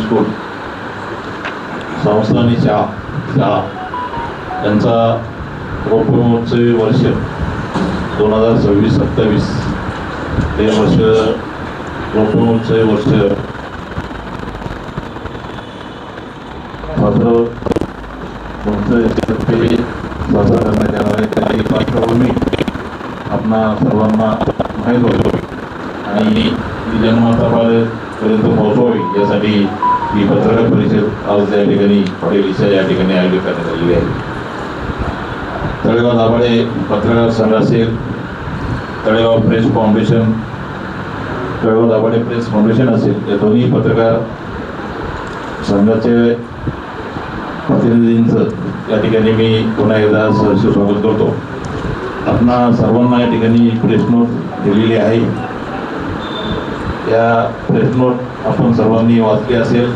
School संस्था आणि शाळा यांचा रोपणोत्सवी वर्ष 2026-27 हे वर्ष रोपणोत्सवी वर्ष साजरा करण्यात येणार आहे. त्याची पार्श्वभूमी आपणा सर्वांना माहीत होतो आणि ती जनमानसापर्यंत पोहोचवावी यासाठी ही पत्रकार परिषद आज या ठिकाणी हॉटेल या ठिकाणी आयोजित करण्यात आलेली आहे. तळेगाव दाभाडे पत्रकार संघ असेल, Talegaon press foundation, Talegaon Dabhade press foundation असेल, या दोन्ही पत्रकार संघाचे प्रतिनिधींचं या ठिकाणी मी पुन्हा एकदा सहर्ष स्वागत करतो. आपणा सर्वांना या ठिकाणी प्रेस नोट दिलेली आहे. या प्रेस नोट आपण सर्वांनी वाचली असेल.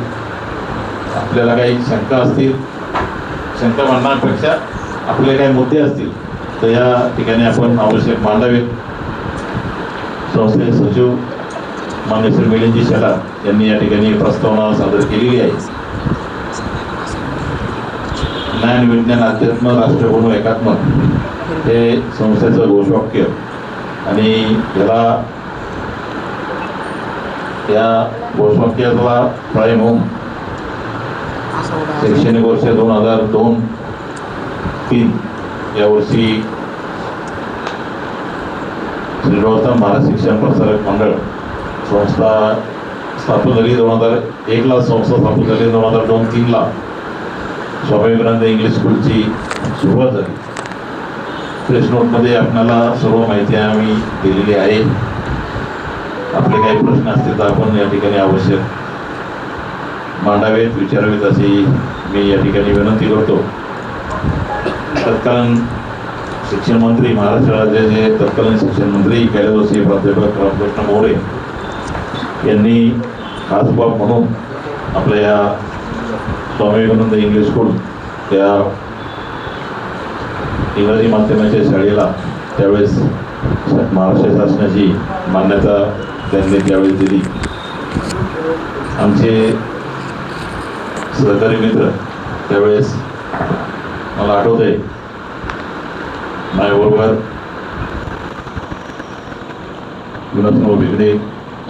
आपल्याला काही शंका असतील, शंका मांडण्यापेक्षा आपले काही मुद्दे असतील तर या ठिकाणी आपण आवश्यक मांडावेत. संस्थेचे सचिव मान्य श्री मिलिंदजी शेलार यांनी या ठिकाणी प्रस्तावना सादर केलेली आहे. ज्ञान विज्ञान अध्यात्म राष्ट्र बनू एकात्म हे संस्थेचं घोषवाक्य आणि या घोषवाक्याला प्राईम होम शैक्षणिक वर्ष 2002-03 या वर्षी श्री गौतम महाराज शिक्षण प्रसारक मंडळ संस्था स्थापन झाली. 2001ला संस्था स्थापन झाली. 2002-03ला स्वामी विवेकानंद इंग्लिश स्कूलची सुरुवात झाली. प्रेस नोटमध्ये आपल्याला सर्व माहिती आम्ही दिलेली आहे. आपले काही प्रश्न असतील तर आपण या ठिकाणी आवश्यक मांडावेत, विचारावेत अशी मी या ठिकाणी विनंती करतो. तत्कालीन शिक्षण मंत्री, महाराष्ट्र राज्याचे तत्कालीन शिक्षण मंत्री कैलासवासी प्राध्यापक रामकृष्ण मोरे यांनी खास बाब म्हणून आपल्या या स्वामी विवेकानंद इंग्लिश स्कूल या इंग्रजी माध्यमाच्या शाळेला त्यावेळेस महाराष्ट्र शासनाची मान्यता त्यांनी त्यावेळेस दिली. आमचे सहकारी मित्र त्यावेळेस मला आठवत आहे, माझ्याबरोबर विनोदराव बेगडे,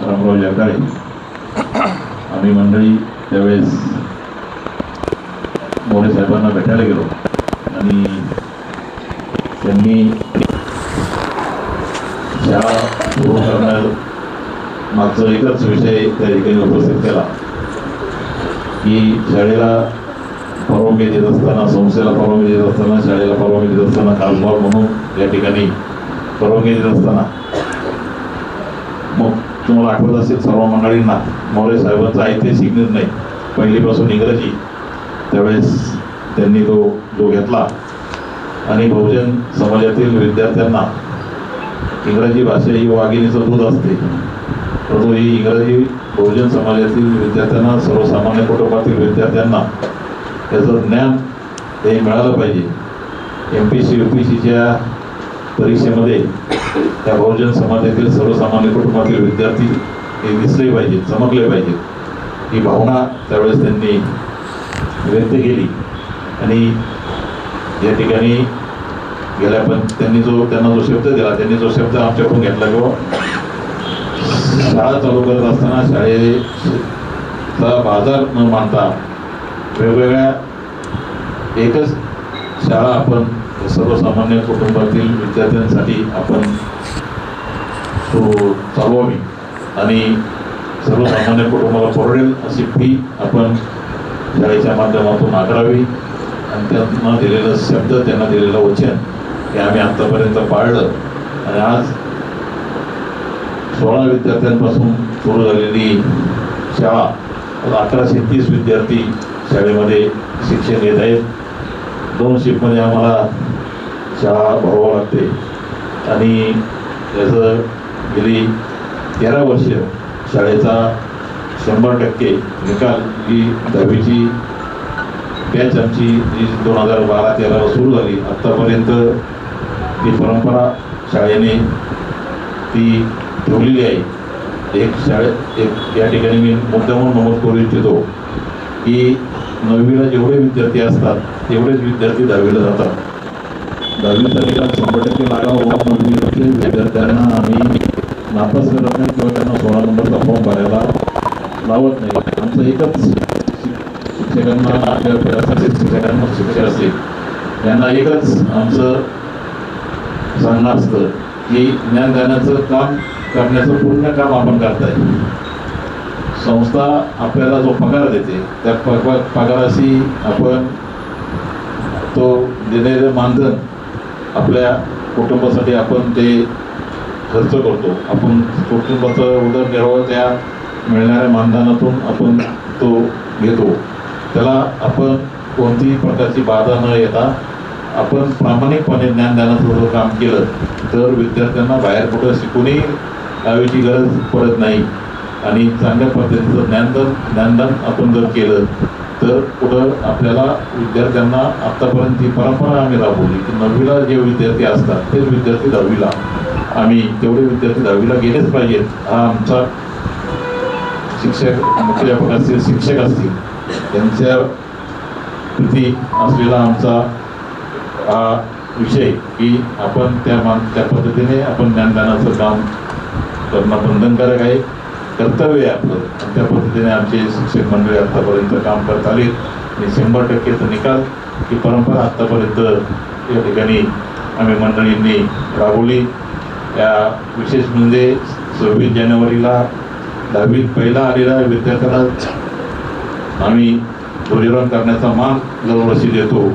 रामराव जगदाळे आम्ही मंडळी त्यावेळेस मोरे साहेबांना भेटायला गेलो आणि त्यांनी शाळा सुरू करण्यामागचा एकच विषय त्या ठिकाणी उपस्थित केला की शाळेला परवानगी देत असताना, संस्थेला परवानगी देत असताना, शाळेला परवानगी देत असताना, खासबाब म्हणून या ठिकाणी परवानगी देत असताना मग तुम्हाला आठवत असेल सर्व मंडळींना, मोरे साहेबांचा ऐतिहासिक निर्णय पहिलीपासून इंग्रजी त्यावेळेस त्यांनी तो घेतला आणि बहुजन समाजातील विद्यार्थ्यांना इंग्रजी भाषा ही वाघिणीचं दूध असते, परंतु ही इंग्रजी बहुजन समाजातील विद्यार्थ्यांना, सर्वसामान्य कुटुंबातील विद्यार्थ्यांना याचं ज्ञान हे मिळालं पाहिजे. MPC UPCच्या परीक्षेमध्ये त्या बहुजन समाजातील सर्वसामान्य कुटुंबातील विद्यार्थी हे दिसले पाहिजेत, चमकले पाहिजेत, ही भावना त्यावेळेस त्यांनी व्यक्त केली. आणि या ठिकाणी गेल्या पण त्यांना जो शब्द दिला, त्यांनी जो शब्द आमच्याकडून घेतला किंवा शाळा चालू करत असताना शाळेचा बाजार न मानता वेगवेगळ्या एकच शाळा आपण सर्वसामान्य कुटुंबातील विद्यार्थ्यांसाठी आपण चालवावी आणि सर्वसामान्य कुटुंबाला परवडेल अशी फी आपण शाळेच्या माध्यमातून आकारावी आणि त्यांना दिलेलं शब्द, त्यांना दिलेलं वचन हे आम्ही आत्तापर्यंत पाळलं. आणि आज 16 विद्यार्थ्यांपासून सुरू झालेली शाळा 1130 विद्यार्थी शाळेमध्ये शिक्षण घेत आहेत. 2 शिफ्टमध्ये आम्हाला शाळा भरावं लागते आणि याचं गेली 13 वर्ष शाळेचा 100% निकाल ही 10वीची बॅच आमची जी 2012-13ला सुरू झाली, आत्तापर्यंत ती परंपरा शाळेने ती ठेवलेली आहे. एक या ठिकाणी मी मुद्दामून नमूद करू इच्छितो की 9वीला जेवढे विद्यार्थी असतात तेवढेच विद्यार्थी 10वीला जातात. 10वीचा निकाल 100% लागावा म्हणून 9वीचे विद्यार्थ्यांना आम्ही नापास करत नाही किंवा त्यांना 16 नंबरचा फॉर्म भरायला लावत नाही. आमचं एकच शिक्षकांना आपल्या प्रशासकीय शिक्षकांना शिक्षक असेल यांना एकच आमचं सांगणं असतं की ज्ञानदानाचं काम करण्याचं पूर्ण काम आपण करताय. संस्था आपल्याला जो पगार देते त्या पगाराशी आपण तो दिलेलं मानधन आपल्या कुटुंबासाठी आपण ते खर्च करतो. आपण कुटुंबाचं उदरनिर्वाह त्या मिळणाऱ्या मानधनातून आपण तो घेतो. त्याला आपण कोणतीही प्रकारची बाधा न येता आपण प्रामाणिकपणे ज्ञानदानाचं जर काम केलं तर विद्यार्थ्यांना बाहेर कुठं शिकूनही लावायची गरज पडत नाही. आणि चांगल्या पद्धतीचं ज्ञानदान आपण जर केलं तर कुठं आपल्याला विद्यार्थ्यांना आत्तापर्यंत ही परंपरा आम्ही राबवली की 9वीला जे विद्यार्थी असतात तेच विद्यार्थी 10वीला आम्ही तेवढे विद्यार्थी 10वीला गेलेच पाहिजेत. हा आमचा शिक्षक मुख्याध्यापक असतील शिक्षक असतील त्यांच्या प्रती असलेला आमचा हा विषय की आपण त्या पद्धतीने आपण ज्ञानदानाचं काम करणं बंधनकारक आहे, कर्तव्य आहे आपलं. आणि त्या पद्धतीने आमचे शिक्षक मंडळी आत्तापर्यंत काम करत आले आणि 100%चा निकाल ही परंपरा आत्तापर्यंत या ठिकाणी आम्ही मंडळींनी राबवली. या विशेष म्हणजे 26 जानेवारीला 10वीत पहिला आलेल्या विद्यार्थ्याला आम्ही ध्वजारोहण करण्याचा मान दरवर्षी देतो.